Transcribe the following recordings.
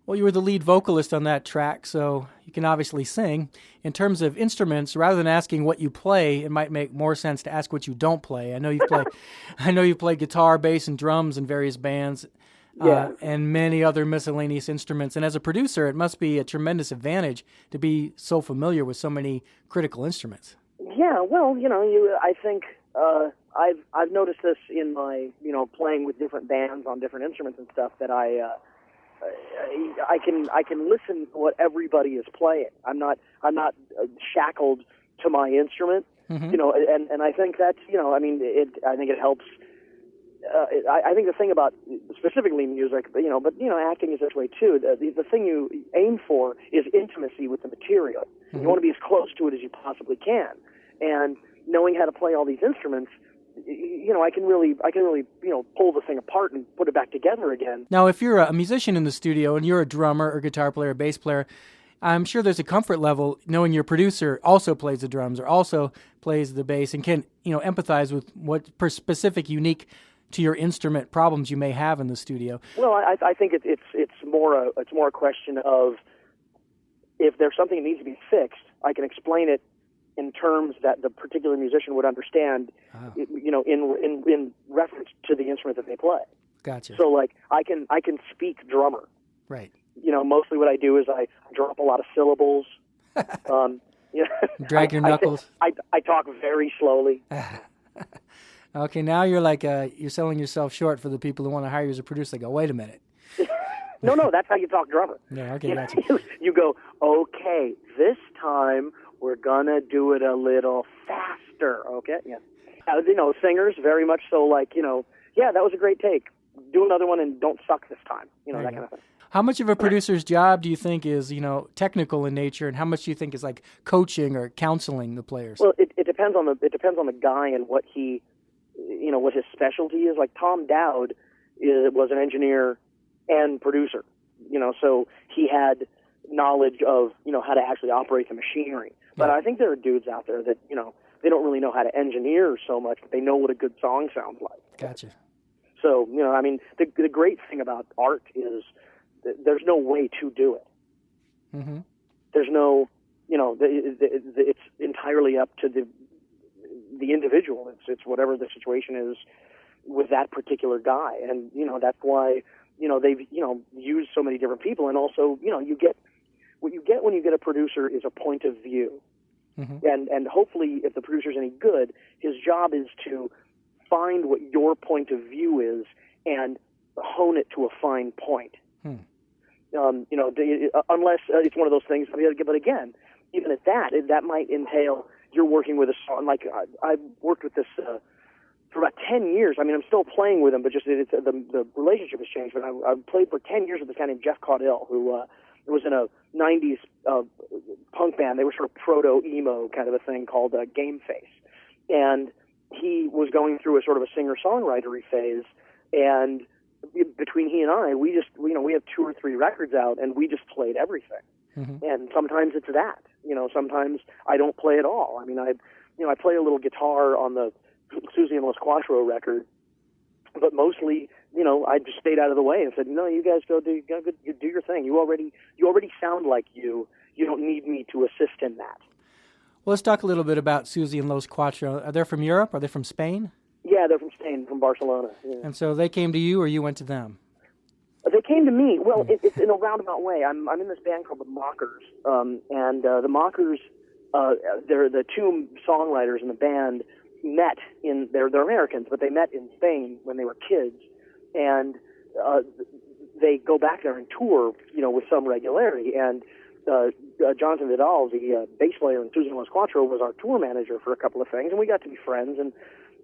Well, you were the lead vocalist on that track, so you can obviously sing. In terms of instruments, rather than asking what you play, it might make more sense to ask what you don't play. I know you play guitar, bass, and drums in various bands, Yeah. and many other miscellaneous instruments. And as a producer, it must be a tremendous advantage to be so familiar with so many critical instruments. Yeah, well, I think I've noticed this in my, playing with different bands on different instruments and stuff that I can listen to what everybody is playing. I'm not shackled to my instrument, Mm-hmm. and I think that's, I think it helps. I think the thing about specifically music, but acting is this way too. The thing you aim for is intimacy with the material. Mm-hmm. You want to be as close to it as you possibly can, and knowing how to play all these instruments, I can really pull the thing apart and put it back together again. Now, if you're a musician in the studio and you're a drummer or guitar player or bass player, I'm sure there's a comfort level knowing your producer also plays the drums or also plays the bass and can, empathize with what specific, unique to your instrument problems you may have in the studio. Well, I think it's more a question of if there's something that needs to be fixed, I can explain it in terms that the particular musician would understand, in reference to the instrument that they play. Gotcha. So, like, I can speak drummer. Right. Mostly what I do is I drop a lot of syllables. Drag your knuckles. I talk very slowly. Okay, now you're like you're selling yourself short for the people who want to hire you as a producer. They go, wait a minute. No, that's how you talk drummer. Yeah, okay, gotcha. You go, okay, this time we're gonna do it a little faster. Okay, yeah. Singers very much so like, yeah, that was a great take. Do another one and don't suck this time. That kind of thing. How much of a producer's job do you think is, technical in nature, and how much do you think is like coaching or counseling the players? Well, it depends on the guy and what he, what his specialty is. Like Tom Dowd was an engineer and producer, so he had knowledge of, how to actually operate the machinery. But I think there are dudes out there that, they don't really know how to engineer so much, but they know what a good song sounds like. Gotcha. So, the great thing about art is there's no way to do it. Mm-hmm. There's no, it's entirely up to the individual. It's whatever the situation is with that particular guy. And, that's why, they've, used so many different people. And also, what you get when you get a producer is a point of view. Mm-hmm. And hopefully, if the producer's any good, his job is to find what your point of view is and hone it to a fine point. Unless it's one of those things. But again, even at that might entail you're working with a song. Like I've worked with this for about 10 years. I'm still playing with him, but just the relationship has changed. But I've played for 10 years with this guy named Jeff Caudill, who was in a 90s punk band. They were sort of proto-emo kind of a thing called Game Face. And he was going through a sort of a singer-songwritery phase, and between he and I, we have 2 or 3 records out, and we just played everything. Mm-hmm. And sometimes it's that. Sometimes I don't play at all. I play a little guitar on the Susie and Los Quattro record, but mostly, I just stayed out of the way and said, no, you guys go do your thing. You already sound like you. You don't need me to assist in that. Well, let's talk a little bit about Susie and Los Quattro. Are they from Europe? Are they from Spain? Yeah, they're from Spain, from Barcelona. Yeah. And so they came to you, or you went to them? They came to me. Well, it's in a roundabout way. I'm in this band called the Mockers, and the Mockers, they're the 2 songwriters in the band met in. They're Americans, but they met in Spain when they were kids, and they go back there and tour, with some regularity. And Jonathan Vidal, the bass player in Susan Los Quattro, was our tour manager for a couple of things, and we got to be friends. And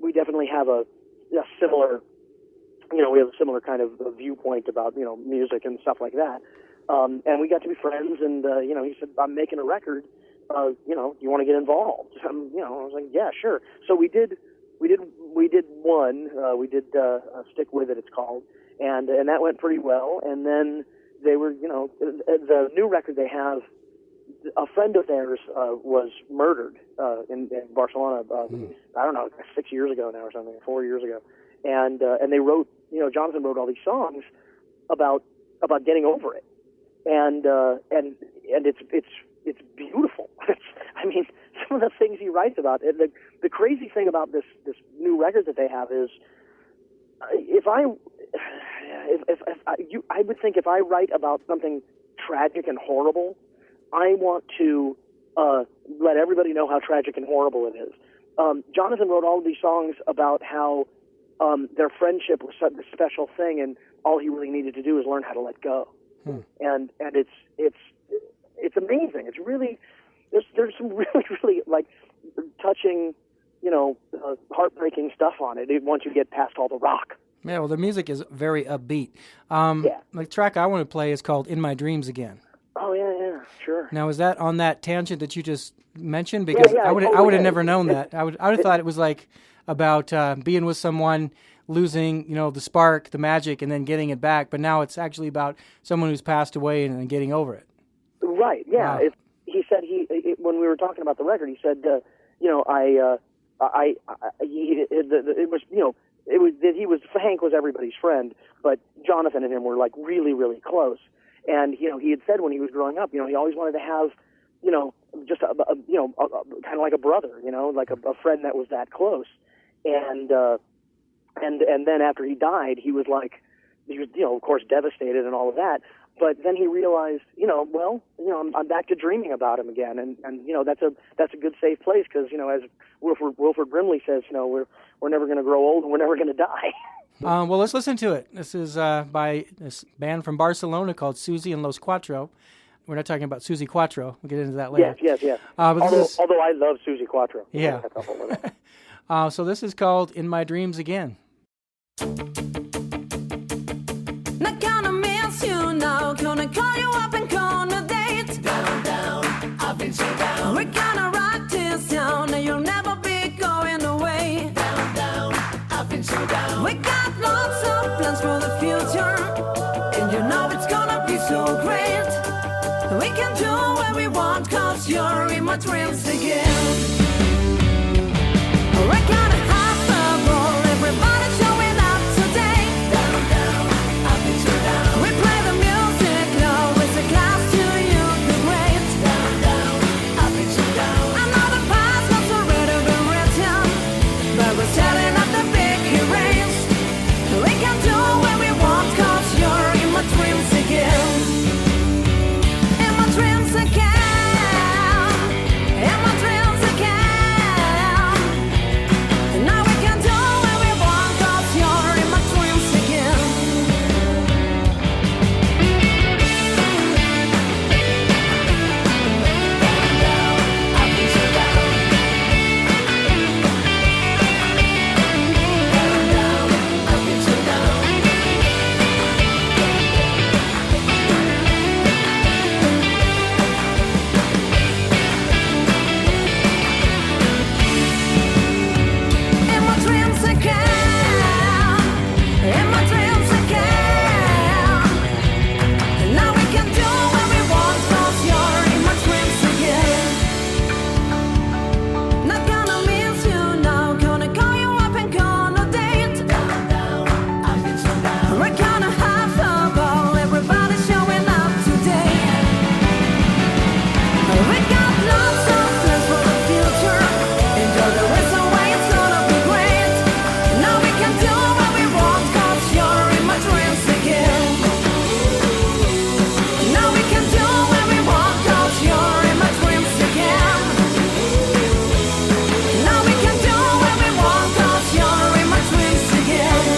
we definitely have a similar, we have a similar kind of viewpoint about, music and stuff like that. And we got to be friends, and, he said, I'm making a record, you want to get involved? I was like, yeah, sure. So we did one, Stick With It, it's called, and that went pretty well. And then they were, the new record they have, a friend of theirs was murdered in Barcelona. I don't know, 6 years ago now or something, 4 years ago, and they wrote. Jonathan wrote all these songs about getting over it, and it's beautiful. I mean, some of the things he writes about. The crazy thing about this new record that they have is, I would think if I write about something tragic and horrible, I want to let everybody know how tragic and horrible it is. Jonathan wrote all of these songs about how their friendship was such a special thing, and all he really needed to do is learn how to let go. And it's amazing. It's really there's some really like touching, heartbreaking stuff on it once you get past all the rock. Yeah, well, the music is very upbeat. Yeah. The track I want to play is called "In My Dreams Again." Oh yeah, sure. Now, is that on that tangent that you just mentioned? Because Yeah, I would have never known that. I would have thought it was like about being with someone, losing the spark, the magic, and then getting it back. But now it's actually about someone who's passed away and getting over it. Right. Yeah. Wow. He said when we were talking about the record, he said, Hank was everybody's friend, but Jonathan and him were like really, really close. And he had said when he was growing up, he always wanted to have, just a kind of like a brother, like a friend that was that close. And then after he died, he was of course devastated and all of that. But then he realized, I'm back to dreaming about him again, and that's a good safe place because as Wilford Brimley says, we're never going to grow old and we're never going to die. Well, let's listen to it. This is by this band from Barcelona called Susie and Los Cuatro. We're not talking about Susie Quatro. We'll get into that later. Yes. Although I love Susie Quatro. Yeah. So this is called "In My Dreams Again." Not gonna miss you now, gonna call you up and gonna date. Down, I've been so down. We're gonna rock this town and you'll never be going away. Down, I've been so down. We got lots of plans for the future, and it's gonna be so great. We can do what we want, cause you're in my dreams again. We're gonna have a ball, everybody showing up today. Down, I've been so down. We play the music low, it's a glass to you, the great. Down, I've been so down. I know the past was already been written, but we're setting up the big erase. We can do what we want, cause you're in my dreams again. In my dreams again. In my dreams again. Now we can do what we want, cause you're in my dreams again. Down, I've been so down. Down, I've been so down. In my dreams again. In my dreams again. Now we can do what we want, cause you're in my dreams again. Not gonna miss you now, gonna call you up and gonna date. Down, I've been so down. We're gonna have a ball, everybody showing up today. We got lots of plans for the future, and you're the reason why it's gonna be great. Now we can do what we want, cause you're in my dreams again. Now we can do what we want, cause you're in my dreams again. Now we can do what we want, cause you're in my dreams again.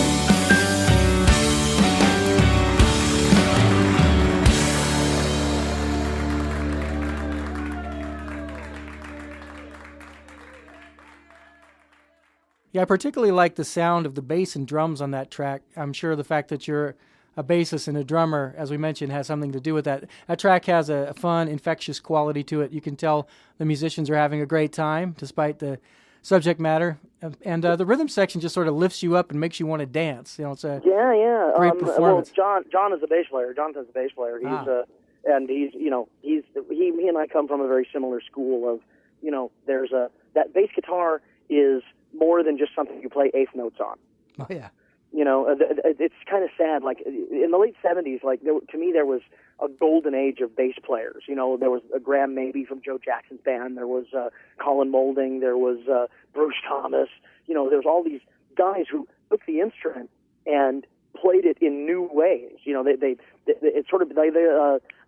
Yeah, I particularly like the sound of the bass and drums on that track. I'm sure the fact that you're a bassist and a drummer, as we mentioned, has something to do with that. That track has a fun, infectious quality to it. You can tell the musicians are having a great time, despite the subject matter. And the rhythm section just sort of lifts you up and makes you want to dance. It's a great performance. Well, John is the bass player. Jonathan's the bass player. He and I come from a very similar school of, that bass guitar is more than just something you play eighth notes on. Oh, yeah. It's kind of sad. Like in the late 70s, to me there was a golden age of bass players. You know, there was Graham Mabey from Joe Jackson's band. There was Colin Moulding. There was Bruce Thomas. You know, there's all these guys who took the instrument and played it in new ways. You know, it's sort of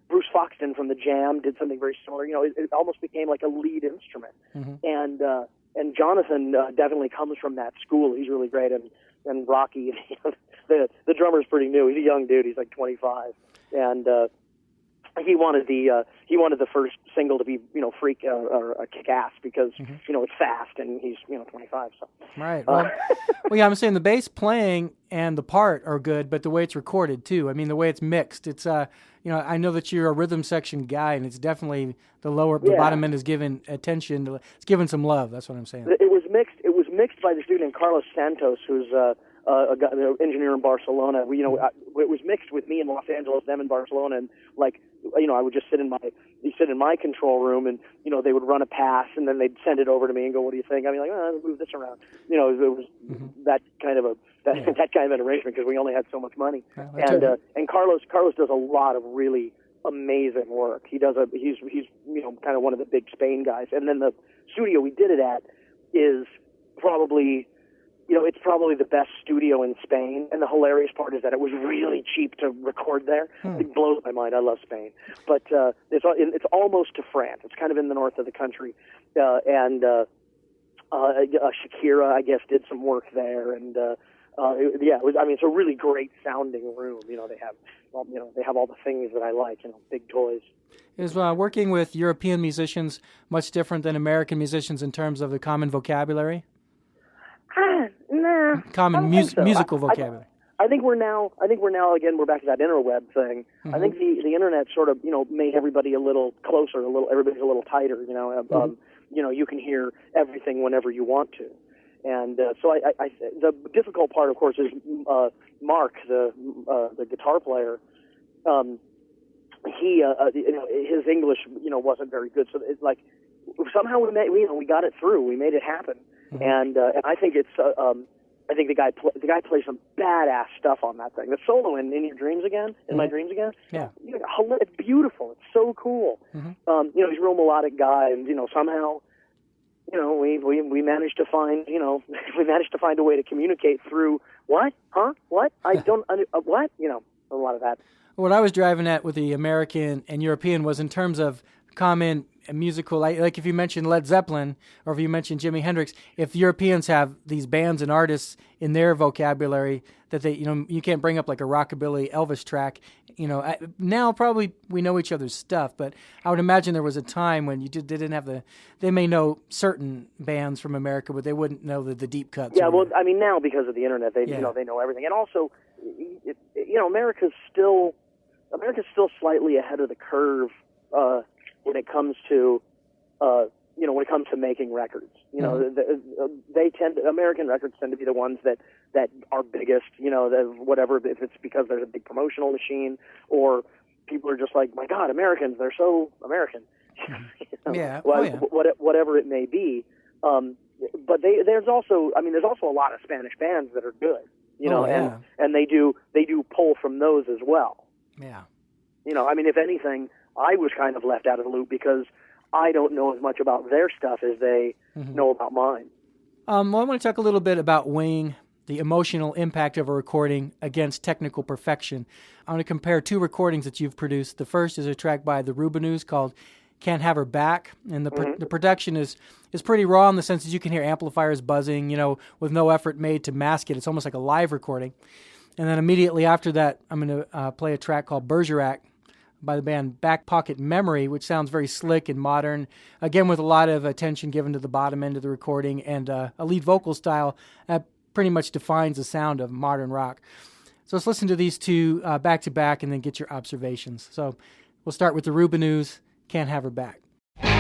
Bruce Foxton from the Jam did something very similar. You know, it almost became like a lead instrument. And Jonathan definitely comes from that school. He's really great, and Rocky, the drummer's pretty new. He's a young dude. He's like 25, and he wanted the first single to be, you know, freak or kick ass because you know, it's fast, and he's, you know, 25. So right. Well, yeah, I'm saying the bass playing and the part are good, but the way it's recorded too. I mean, the way it's mixed. It's you know, I know that you're a rhythm section guy, and it's definitthe bottom end is given attention. It's given some love. That's what I'm saying. It was mixed. It was mixed by the student Carlos Santos, who's a guy, an engineer in Barcelona. It was mixed with me in Los Angeles, them in Barcelona, and like, you know, I would just sit in my control room, and you know, they would run a pass, and then they'd send it over to me and go, "What do you think?" I'd be like, "Oh, move this around." You know, it was that kind of an arrangement because we only had so much money. And Carlos does a lot of really amazing work. He's you know, kind of one of the big Spain guys. And then the studio we did it at is probably, you know, it's probably the best studio in Spain. And the hilarious part is that it was really cheap to record there. It blows my mind. I love Spain, but it's almost to France. It's kind of in the north of the country, and Shakira, I guess, did some work there, and it's a really great sounding room. You know, they have all the things that I like. You know, big toys. Is working with European musicians much different than American musicians in terms of the common vocabulary? Nah. Common musical vocabulary. I think we're now again, we're back to that interweb thing. I think the internet sort of, you know, made everybody a little closer, everybody's a little tighter. You know, you know, you can hear everything whenever you want to. And so I the difficult part, of course, is Mark, the guitar player. He, you know, his English, you know, wasn't very good. So it's like somehow we got it through. We made it happen. And I think it's I think the guy plays some badass stuff on that thing. The solo in Your Dreams Again, In My Dreams Again. Yeah, you know, it's beautiful. It's so cool. You know, he's a real melodic guy, and you know, somehow, you know, we managed to find, you know, a way to communicate through what, what, I don't, what, you know, a lot of that. What I was driving at with the American and European was in terms of common musical, like if you mention Led Zeppelin or if you mention Jimi Hendrix, if Europeans have these bands and artists in their vocabulary that they, you know, you can't bring up like a rockabilly Elvis track. You know, now probably we know each other's stuff, but I would imagine there was a time when they didn't have they may know certain bands from America, but they wouldn't know the deep cuts. Yeah, well, I mean, now because of the internet, you know, they know everything. And also, you know, America's still slightly ahead of the curve when it comes to you know, when it comes to making records. You know, American records tend to be the ones that are biggest. You know, whatever, if it's because there's a big promotional machine or people are just like, my God, Americans, they're so American. You know, whatever it may be. But there's also a lot of Spanish bands that are good. You know, and they do pull from those as well. Yeah. You know, I mean, if anything, I was kind of left out of the loop because I don't know as much about their stuff as they know about mine. Well, I want to talk a little bit about weighing the emotional impact of a recording against technical perfection. I want to compare two recordings that you've produced. The first is a track by the Rubinoos called Can't Have Her Back, and the production is pretty raw in the sense that you can hear amplifiers buzzing, you know, with no effort made to mask it. It's almost like a live recording. And then immediately after that, I'm going to play a track called Bergerac by the band Back Pocket Memory, which sounds very slick and modern, again with a lot of attention given to the bottom end of the recording and a lead vocal style that pretty much defines the sound of modern rock. So let's listen to these two back to back and then get your observations. So we'll start with the Rubinoos, Can't Have Her Back. You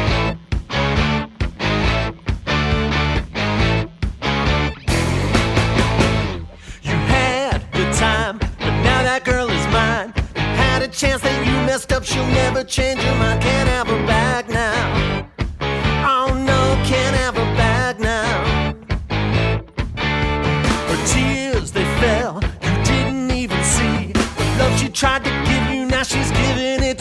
had your time, but now that girl is mine. Had a chance that you messed up, she'll never change her mind. Can't have her back now. Oh no, can't have her back now. Her tears, they fell, you didn't even see. The love she tried to give you, now she's giving it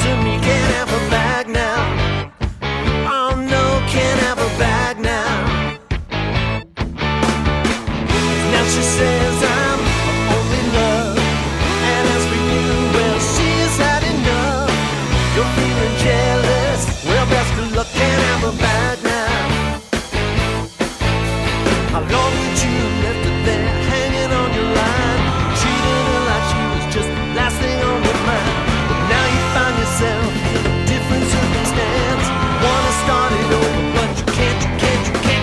yourself in a different circumstance. Wanna start it over, but you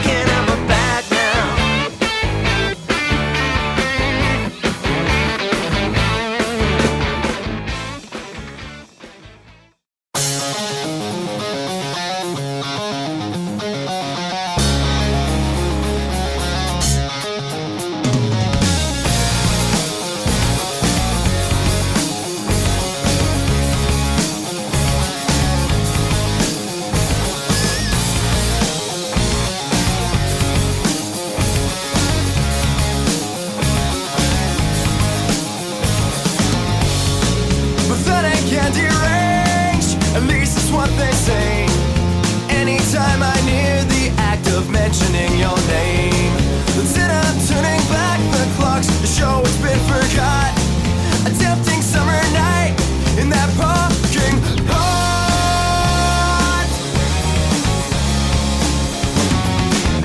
can't have her back now. Pathetic and deranged, at least it's what they say. Anytime I near the act of mentioning your name, instead of turning back the clocks to show it's been forgot. A tempting summer night in that parking lot.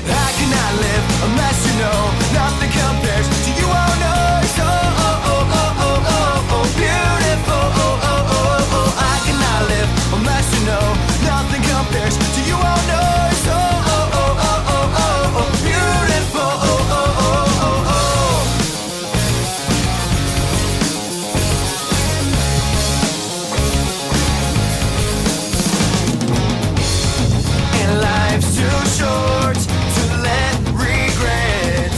I cannot live unless you know nothing compares to you. Oh no, so beautiful. I cannot live unless you know nothing compares to you. Oh no, so beautiful. And life's too short to let regret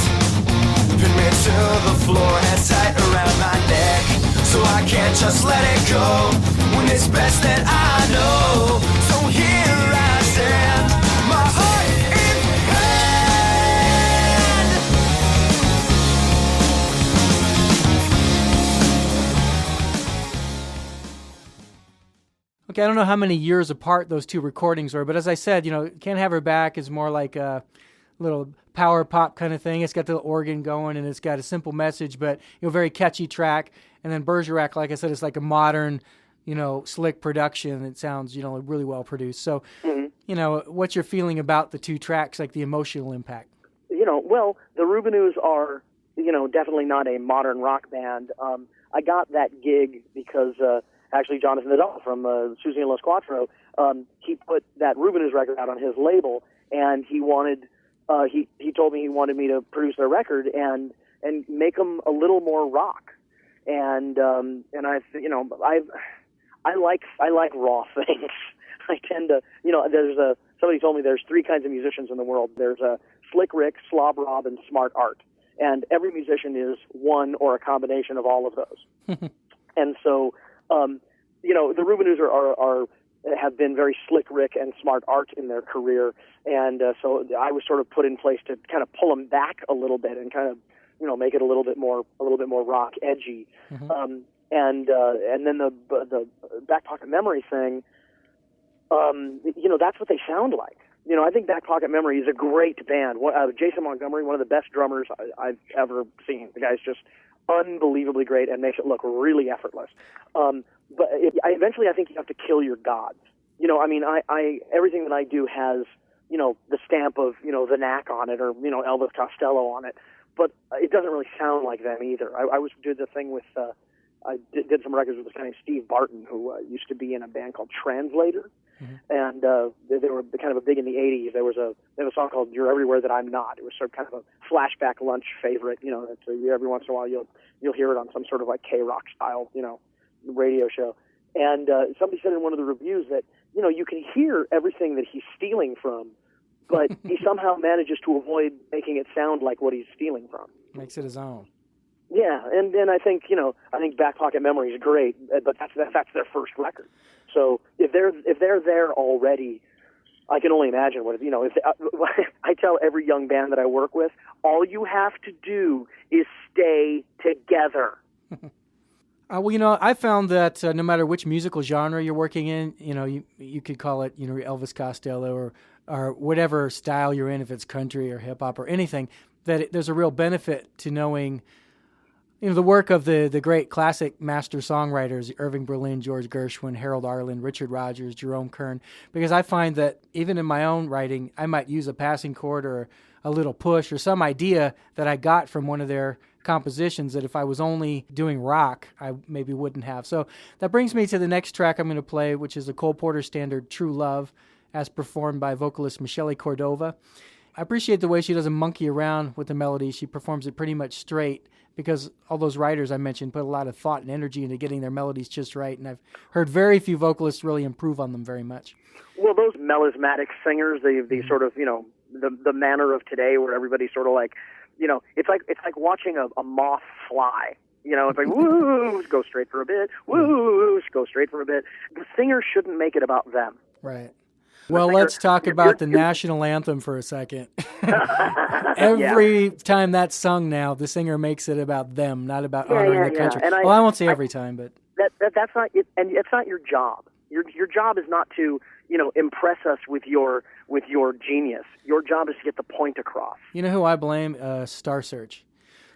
pin me to the floor and tight around my neck. So I can't just let it go when it's best that I know. So here I stand, my heart in hand. Okay, I don't know how many years apart those two recordings were, but as I said, Can't Have Her Back is more like a little power pop kind of thing. It's got the organ going, and it's got a simple message, but very catchy track. And then Bergerac, like I said, is like a modern, slick production. It sounds, really well produced. So, what's your feeling about the two tracks, like the emotional impact? Well, the Rubinoos are, definitely not a modern rock band. I got that gig because actually Jonathan Nadal from Susie and Los Quattro, he put that Rubinoos record out on his label, and he wanted, he told me he wanted me to produce their record and make them a little more rock. And I like raw things. I tend to, somebody told me there's three kinds of musicians in the world. There's a Slick Rick, Slob Rob, and Smart Art. And every musician is one or a combination of all of those. And so, the Rubinoos have been very Slick Rick and Smart Art in their career. And so I was sort of put in place to kind of pull them back a little bit and kind of, make it a little bit more rock edgy. And then the Back Pocket Memory thing, that's what they sound like. I think Back Pocket Memory is a great band. Jason Montgomery, one of the best drummers I've ever seen. The guy's just unbelievably great and makes it look really effortless. But eventually I think you have to kill your gods. Everything that I do has, the stamp of, the Knack on it or, Elvis Costello on it. But it doesn't really sound like them either. I did the thing with, I did some records with this guy named Steve Barton, who used to be in a band called Translator. And they were kind of big in the 80s. They had a song called You're Everywhere That I'm Not. It was sort of kind of a flashback lunch favorite. Every once in a while you'll hear it on some sort of like K-rock style, radio show. And somebody said in one of the reviews that, you can hear everything that he's stealing from, but he somehow manages to avoid making it sound like what he's stealing from. Makes it his own. Yeah, and I think Back Pocket Memory is great, but that's their first record. So if they're there already, I can only imagine what I tell every young band that I work with, all you have to do is stay together. I found that no matter which musical genre you're working in, you could call it, Elvis Costello or whatever style you're in, if it's country or hip hop or anything, that there's a real benefit to knowing, the work of the great classic master songwriters, Irving Berlin, George Gershwin, Harold Arlen, Richard Rodgers, Jerome Kern, because I find that even in my own writing, I might use a passing chord or a little push or some idea that I got from one of their compositions that if I was only doing rock, I maybe wouldn't have. So that brings me to the next track I'm going to play, which is a Cole Porter standard, True Love, as performed by vocalist Michele Cordova. I appreciate the way she doesn't monkey around with the melody. She performs it pretty much straight, because all those writers I mentioned put a lot of thought and energy into getting their melodies just right, and I've heard very few vocalists really improve on them very much. Well, those melismatic singers, the sort of, the manner of today where everybody's sort of like, it's like watching a moth fly. It's like, woo, go straight for a bit, woo, go straight for a bit. The singer shouldn't make it about them. Right. Well, let's talk about the national anthem for a second. Every time that's sung now, the singer makes it about them, not about honoring the country. And I won't say every time, but that's not it, and it's not your job. Your job is not to impress us with your genius. Your job is to get the point across. You know who I blame? Star Search.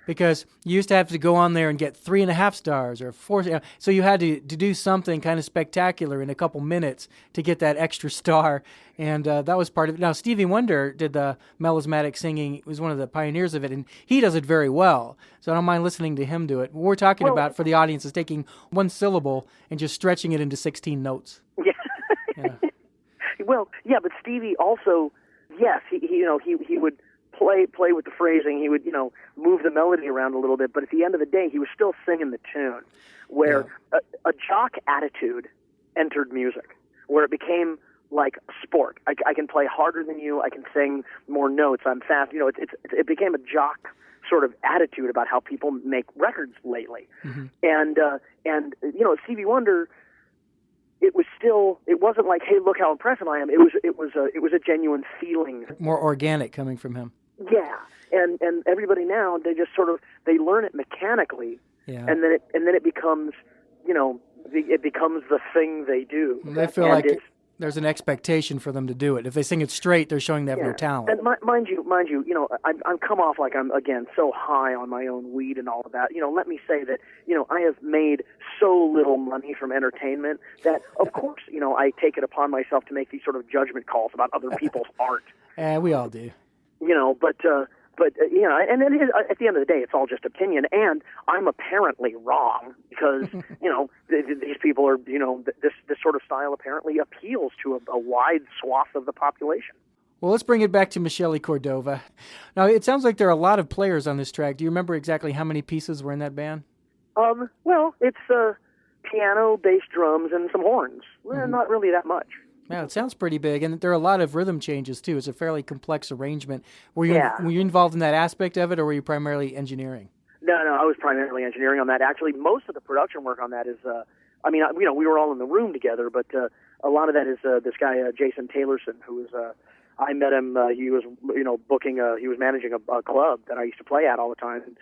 Because you used to have to go on there and get 3.5 stars or 4. So you had to do something kind of spectacular in a couple minutes to get that extra star. And that was part of it. Now, Stevie Wonder did the melismatic singing. He was one of the pioneers of it, and he does it very well. So I don't mind listening to him do it. What we're talking about for the audience is taking one syllable and just stretching it into 16 notes. Yeah. Well, yeah, but Stevie also, yes, he would play with the phrasing. He would, move the melody around a little bit, but at the end of the day, he was still singing the tune, where a jock attitude entered music, where it became like sport. I can play harder than you. I can sing more notes. I'm fast. It became a jock sort of attitude about how people make records lately. Mm-hmm. And Stevie Wonder, it wasn't like, hey, look how impressive I am. It was a genuine feeling. More organic coming from him. Yeah, and everybody now, they just sort of, they learn it mechanically, and then it becomes, it becomes the thing they do. And they feel like there's an expectation for them to do it. If they sing it straight, they're showing they have no talent. And mind you, I'm come off like I'm, again, so high on my own weed and all of that. Let me say that, I have made so little money from entertainment that, of course, I take it upon myself to make these sort of judgment calls about other people's art. We all do. And then at the end of the day, it's all just opinion, and I'm apparently wrong because, these people are, this sort of style apparently appeals to a wide swath of the population. Well, let's bring it back to Michele Cordova. Now, it sounds like there are a lot of players on this track. Do you remember exactly how many pieces were in that band? Well, it's piano, bass, drums, and some horns. Mm-hmm. Not really that much. Yeah, it sounds pretty big, and there are a lot of rhythm changes, too. It's a fairly complex arrangement. Were you involved in that aspect of it, or were you primarily engineering? No, I was primarily engineering on that. Actually, most of the production work on that is, we were all in the room together, but a lot of that is this guy, Jason Taylorson, who is, I met him, he was, he was managing a club that I used to play at all the time. And,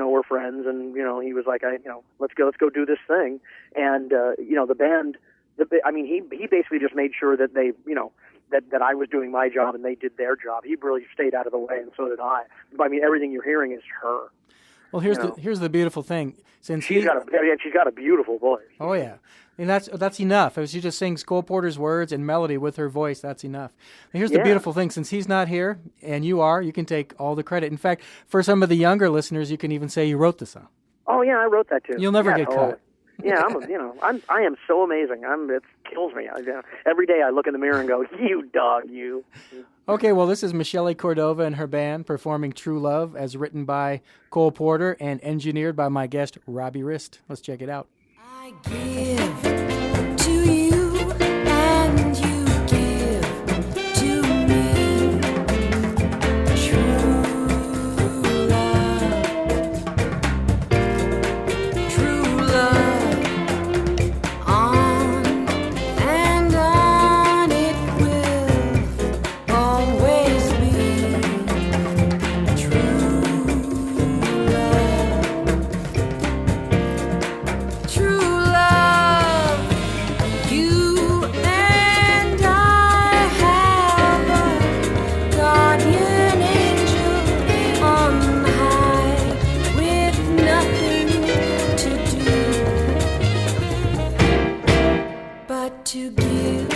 we're friends, and, he was like, let's go do this thing. And, the band... he basically just made sure that they, that I was doing my job and they did their job. He really stayed out of the way, and so did I. Everything you're hearing is her. Well, here's the beautiful thing. Since she's got a beautiful voice. Oh yeah, and that's enough. If she just sings Cole Porter's words and melody with her voice, that's enough. And here's the beautiful thing: since he's not here and you are, you can take all the credit. In fact, for some of the younger listeners, you can even say you wrote the song. Oh yeah, I wrote that too. You'll never get caught. Yeah, I am so amazing. It kills me. Every day I look in the mirror and go, you dog, you. Okay, well, this is Michele Cordova and her band performing True Love as written by Cole Porter and engineered by my guest, Robbie Rist. Let's check it out. I give to you and you give to me. True love, on and on it will always be. True love, you and I have a guardian angel on high with nothing to do but to give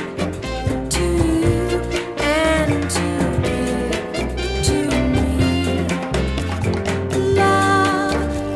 to you and to give to me. Love,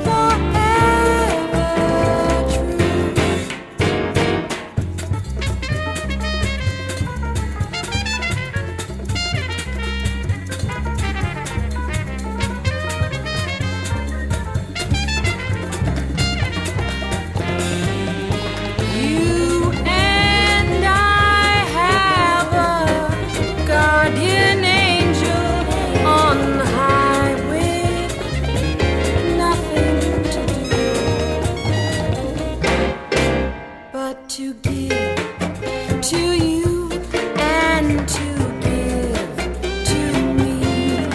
something to give to me.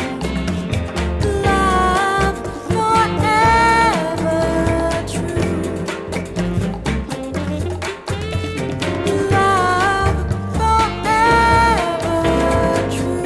Love forever true. Love forever true.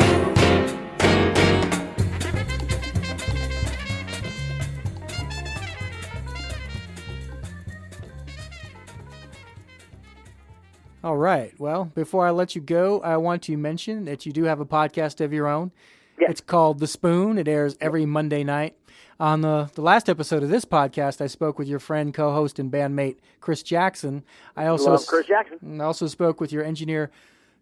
All right. Well, before I let you go, I want to mention that you do have a podcast of your own. Yes. It's called The Spoon. It airs every Monday night. On the last episode of this podcast, I spoke with your friend, co-host, and bandmate, Chris Jackson. I also Love Chris Jackson. I also spoke with your engineer,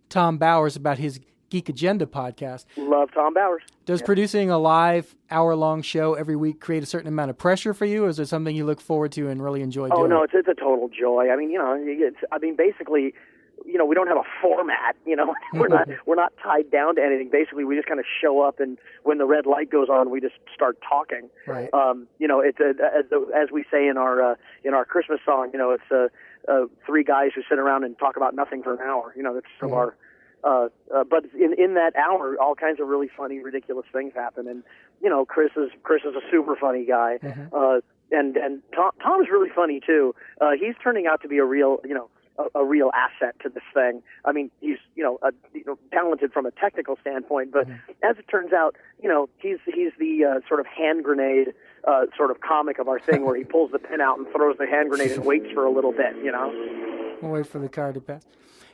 Tom Bowers, about his Geek Agenda podcast. Love Tom Bowers. Does producing a live hour-long show every week create a certain amount of pressure for you, or is it something you look forward to and really enjoy doing? Oh no, it's a total joy. I mean, basically, we don't have a format. We're not tied down to anything. Basically, we just kind of show up, and when the red light goes on, we just start talking. Right. It's as we say in our Christmas song. It's three guys who sit around and talk about nothing for an hour. That's sort of our. But in that hour, all kinds of really funny, ridiculous things happen, and Chris is a super funny guy, and Tom is really funny too. He's turning out to be a real asset to this thing. I mean, he's talented from a technical standpoint, but as it turns out, he's the sort of hand grenade sort of comic of our thing, where he pulls the pin out and throws the hand grenade and waits for a little bit. We'll wait for the card to pass.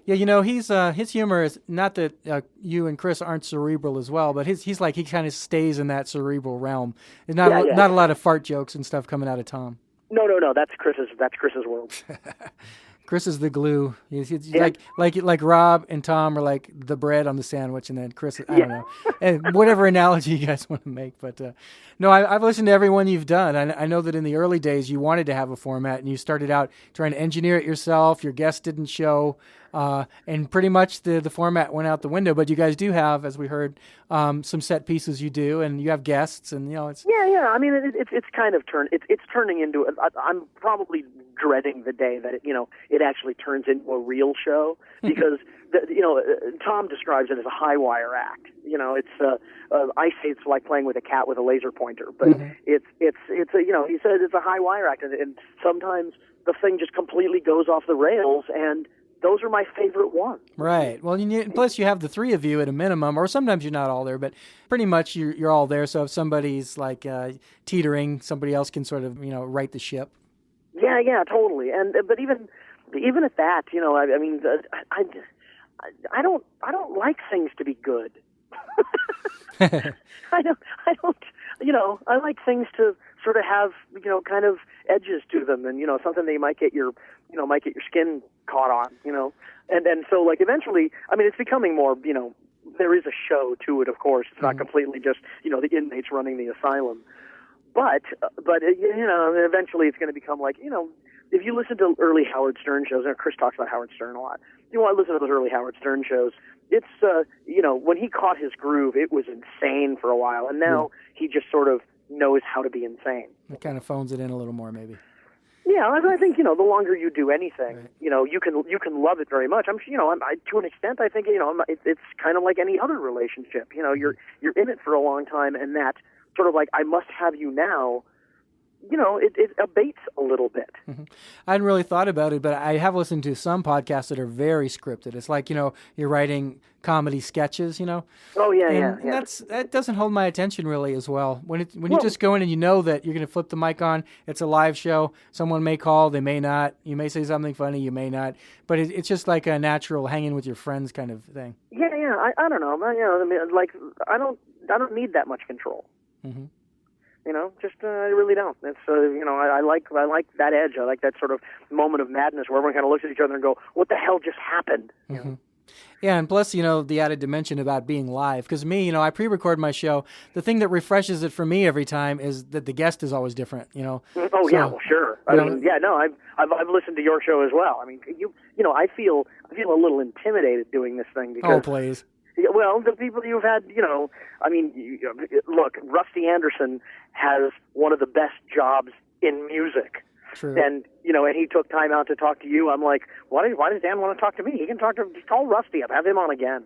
Yeah, he's his humor is not that you and Chris aren't cerebral as well, but he's like he kind of stays in that cerebral realm. There's not a lot of fart jokes and stuff coming out of Tom. No, that's Chris's world. Chris is the glue. He's like Rob and Tom are like the bread on the sandwich, and then Chris, I don't know, and whatever analogy you guys want to make. But no, I've listened to every one you've done. I know that in the early days you wanted to have a format, and you started out trying to engineer it yourself. Your guests didn't show, and pretty much the format went out the window. But you guys do have, as we heard, some set pieces you do, and you have guests, and it's yeah. I mean, it's kind of it's turning into. I'm probably dreading the day that it actually turns into a real show, because Tom describes it as a high wire act. It's I say it's like playing with a cat with a laser pointer, but it's he said it's a high wire act, and sometimes the thing just completely goes off the rails, and those are my favorite ones. Right. Well, plus you have the three of you at a minimum, or sometimes you're not all there, but pretty much you're all there. So if somebody's like teetering, somebody else can sort of right the ship. Yeah, totally. And but even at that, I don't like things to be good. I don't. I like things to sort of have kind of edges to them, and something that you might get your skin caught on, and so like eventually, I mean, it's becoming more, there is a show to it, of course. It's not completely just the inmates running the asylum. But eventually it's going to become like, if you listen to early Howard Stern shows, and Chris talks about Howard Stern a lot, I listen to those early Howard Stern shows, it's, when he caught his groove, it was insane for a while, and now he just sort of knows how to be insane. It kind of phones it in a little more, maybe. Yeah, I think the longer you do anything, you can love it very much. To an extent, I think it's kind of like any other relationship. You're in it for a long time, and that sort of like I must have you now. It abates a little bit. I hadn't really thought about it, but I have listened to some podcasts that are very scripted. It's like you're writing comedy sketches. Oh yeah, and yeah. That doesn't hold my attention really as well. When you just go in and you know that you're going to flip the mic on, it's a live show. Someone may call, they may not. You may say something funny, you may not. But it's just like a natural hanging with your friends kind of thing. Yeah. I don't know. I don't need that much control. Mm-hmm. I really don't. It's I like that edge. I like that sort of moment of madness where everyone kind of looks at each other and go, "What the hell just happened?" Mm-hmm. Yeah, and plus, the added dimension about being live. Because me, I pre-record my show. The thing that refreshes it for me every time is that the guest is always different. Oh yeah, well sure. I've listened to your show as well. I mean, I feel a little intimidated doing this thing because. Oh please. Well, the people you've had, look, Rusty Anderson has one of the best jobs in music. True. And, and he took time out to talk to you. I'm like, why does Dan want to talk to me? He can call Rusty up, have him on again.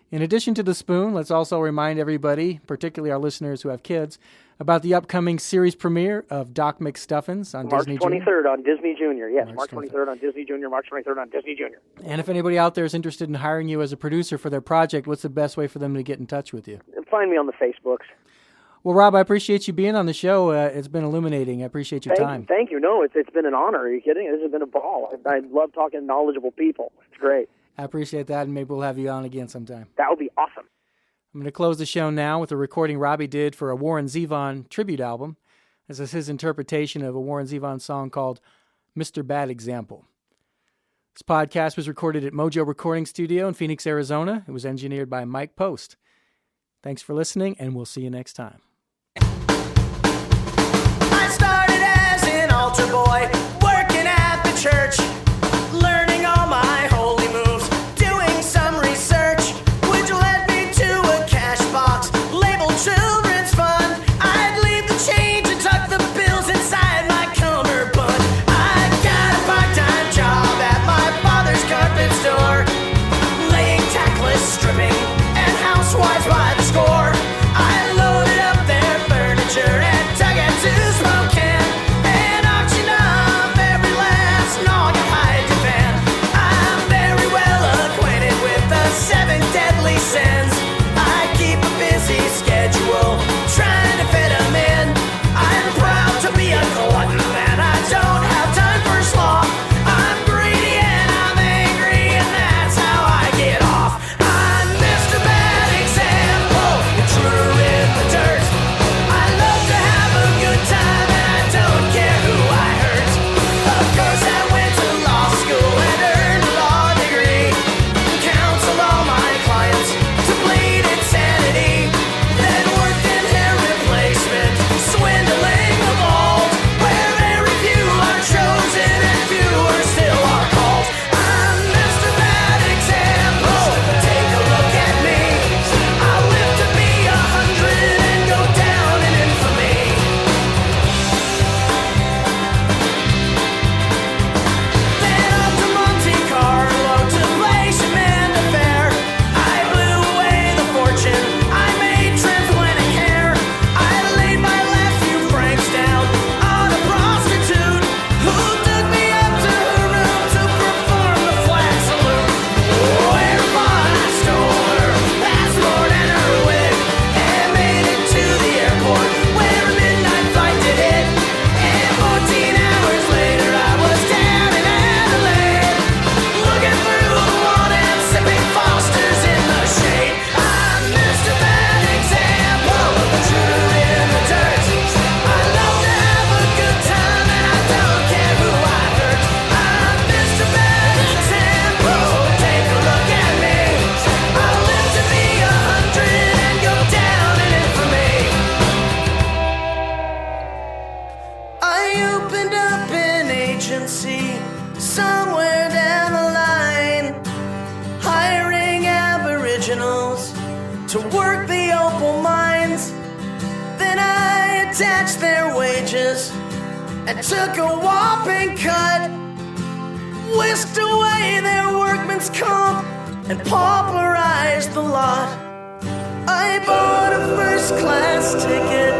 In addition to the spoon, let's also remind everybody, particularly our listeners who have kids, about the upcoming series premiere of Doc McStuffins on March Disney 23rd Junior. on Disney Junior. Yes, March March 23rd on Disney Junior, March 23rd on Disney Junior. And if anybody out there is interested in hiring you as a producer for their project, what's the best way for them to get in touch with you? Find me on the Facebooks. Well, Rob, I appreciate you being on the show. It's been illuminating. I appreciate your time. Thank you. No, it's been an honor. Are you kidding? This has been a ball. I love talking to knowledgeable people. It's great. I appreciate that, and maybe we'll have you on again sometime. That would be awesome. I'm going to close the show now with a recording Robbie did for a Warren Zevon tribute album. This is his interpretation of a Warren Zevon song called Mr. Bad Example. This podcast was recorded at Mojo Recording Studio in Phoenix, Arizona. It was engineered by Mike Post. Thanks for listening, and we'll see you next time. I started as an altar boy, working at the church, learning all my holy moves, doing some research, which led me to a cash box labeled Children's Fund. I'd leave the change and tuck the bills inside my cummerbund. I got a part-time job at my father's carpet store, laying tackless stripping and housewives by the score. I loaded up their furniture and dug out to smoke can and auctioned off every last nog I hide to fan. I'm very well acquainted with the 7 deadly sins. I keep a busy schedule trying to fit them in. I'm proud to be a glutton and I don't have time for sloth. I'm greedy and I'm angry and that's how I get off. I'm Mr. Bad Example, intruder in the dirt. I love to have a good time and I don't care who I hurt. Of course I went to law school and earned a law degree, counseled all my clients to plead insanity, then worked in hair replacement, swindling the vault, where very few are chosen and fewer still are called. I'm Mr. Bad Example, take a look at me. I'll live to be 100 and go down in infamy. Then up to Monte Carlo to play Shemanda Fair. I blew away the fortune I made transplanting hair. I laid my last few francs down on a prostitute who took me up to her room to perform the flat salute. Whereupon I stole her passport and her wig and made it to the airport where a midnight flight did hit. And 14 hours later I was down in Adelaide, looking through the wall and sipping Foster's in the shade. I'm Mr. Bad Example, intruder in the dirt. I love to have a good time and I don't care who I hurt. I'm Mr. Bad Example, take a look at me. I'll live to be 100 and go down in infamy. I opened up an agency somewhere down the line, hiring aboriginals to work the opal mines. Then I attached their wages and took a whopping cut, whisked away their workman's comp and pauperized the lot. I bought a first-class ticket